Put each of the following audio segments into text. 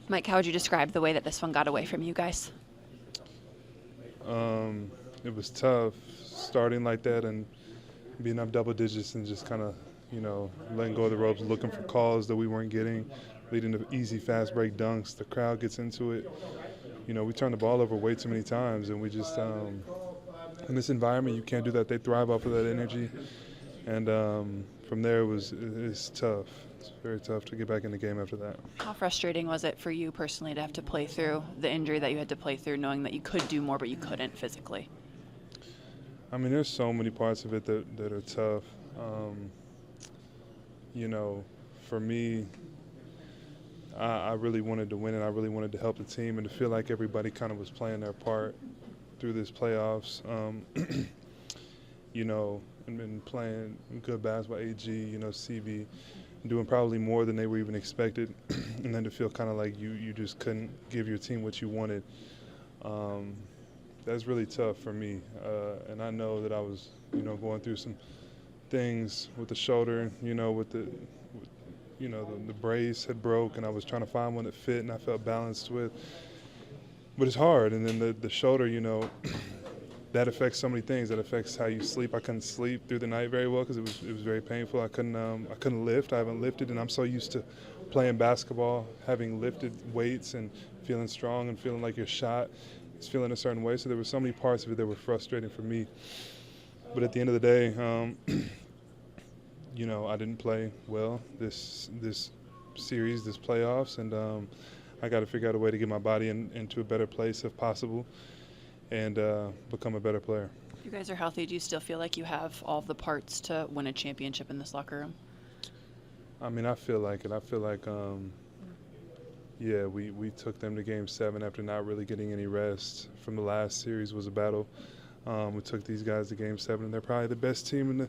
Mike, how would you describe the way that this one got away from you guys? It was tough starting like that and being up double digits and just kind of, letting go of the ropes, looking for calls that we weren't getting, leading to easy fast break dunks. The crowd gets into it. We turn the ball over way too many times, and we just, in this environment, you can't do that. They thrive off of that energy. And from there, it's tough. It's very tough to get back in the game after that. How frustrating was it for you personally to have to play through the injury that you had to play through, knowing that you could do more but you couldn't physically? I mean, there's so many parts of it that are tough. For me, I really wanted to win and I really wanted to help the team and to feel like everybody kind of was playing their part through this playoffs. And been playing good basketball, AG, CB, doing probably more than they were even expected, and then to feel kind of like you just couldn't give your team what you wanted. That's really tough for me, and I know that I was, going through some things with the shoulder, the brace had broke, and I was trying to find one that fit, and I felt balanced with. But it's hard, and then the shoulder, that affects so many things. That affects how you sleep. I couldn't sleep through the night very well because it was very painful. I couldn't lift. I haven't lifted, and I'm so used to playing basketball, having lifted weights and feeling strong and feeling like your shot is feeling a certain way. So there were so many parts of it that were frustrating for me. But at the end of the day, I didn't play well this series, this playoffs, and I got to figure out a way to get my body into a better place if possible, and become a better player. If you guys are healthy, do you still feel like you have all of the parts to win a championship in this locker room? I mean, I feel like it. I feel like, we took them to Game 7 after not really getting any rest from the last series was a battle. We took these guys to Game 7, and they're probably the best team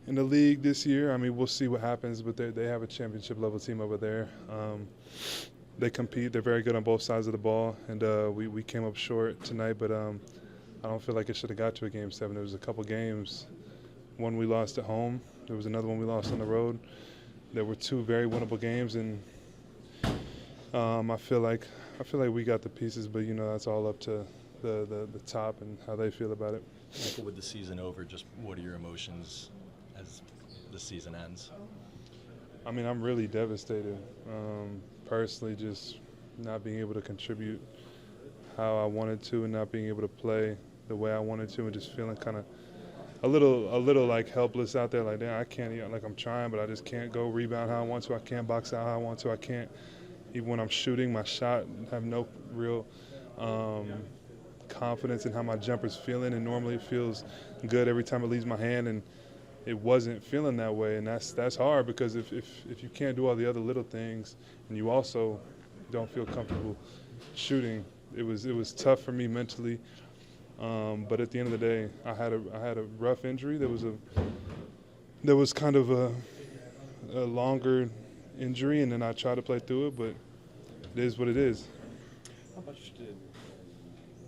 in the league this year. I mean, we'll see what happens, but they have a championship-level team over there. They compete. They're very good on both sides of the ball, and we came up short tonight, but I don't feel like it should have got to a Game 7. There was a couple games. One we lost at home. There was another one we lost on the road. There were two very winnable games, and I feel like we got the pieces, but that's all up to the top and how they feel about it. Michael, with the season over, just what are your emotions as the season ends? I mean, I'm really devastated. Personally, just not being able to contribute how I wanted to and not being able to play the way I wanted to, and just feeling kind of a little like helpless out there. Like, damn, I can't, like I'm trying, but I just can't go rebound how I want to. I can't box out how I want to. I can't, even when I'm shooting my shot, have no real confidence in how my jumper's feeling. And normally it feels good every time it leaves my hand, and it wasn't feeling that way, and that's hard because if you can't do all the other little things and you also don't feel comfortable shooting, it was tough for me mentally. But at the end of the day, I had a rough injury. There was kind of a longer injury, and then I tried to play through it, but it is what it is. How much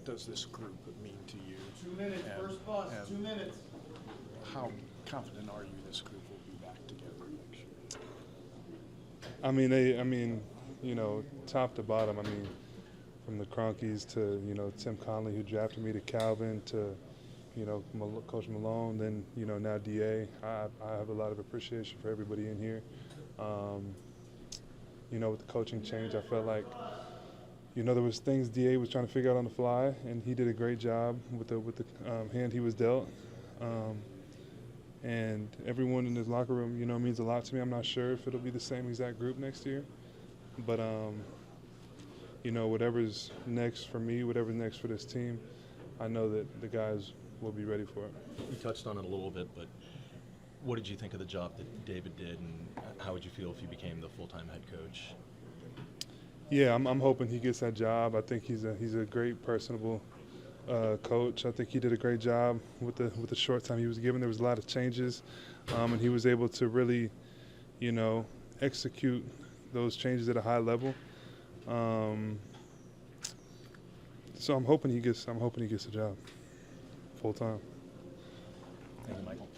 does this group mean to you? 2 minutes, first bus, 2 minutes. How confident are you this group will be back together next year? Top to bottom. I mean, from the Cronkies to Tim Conley, who drafted me, to Calvin, to Coach Malone, then now DA. I have a lot of appreciation for everybody in here. With the coaching change, I felt like there was things DA was trying to figure out on the fly, and he did a great job with the hand he was dealt. And everyone in this locker room, means a lot to me. I'm not sure if it'll be the same exact group next year, but whatever's next for me, whatever's next for this team, I know that the guys will be ready for it. You touched on it a little bit, but what did you think of the job that David did, and how would you feel if he became the full-time head coach? Yeah, I'm hoping he gets that job. I think he's a great, personable coach. I think he did a great job with the short time he was given. There was a lot of changes, and he was able to really, execute those changes at a high level. So I'm hoping he gets the job full time. Thank you, Michael.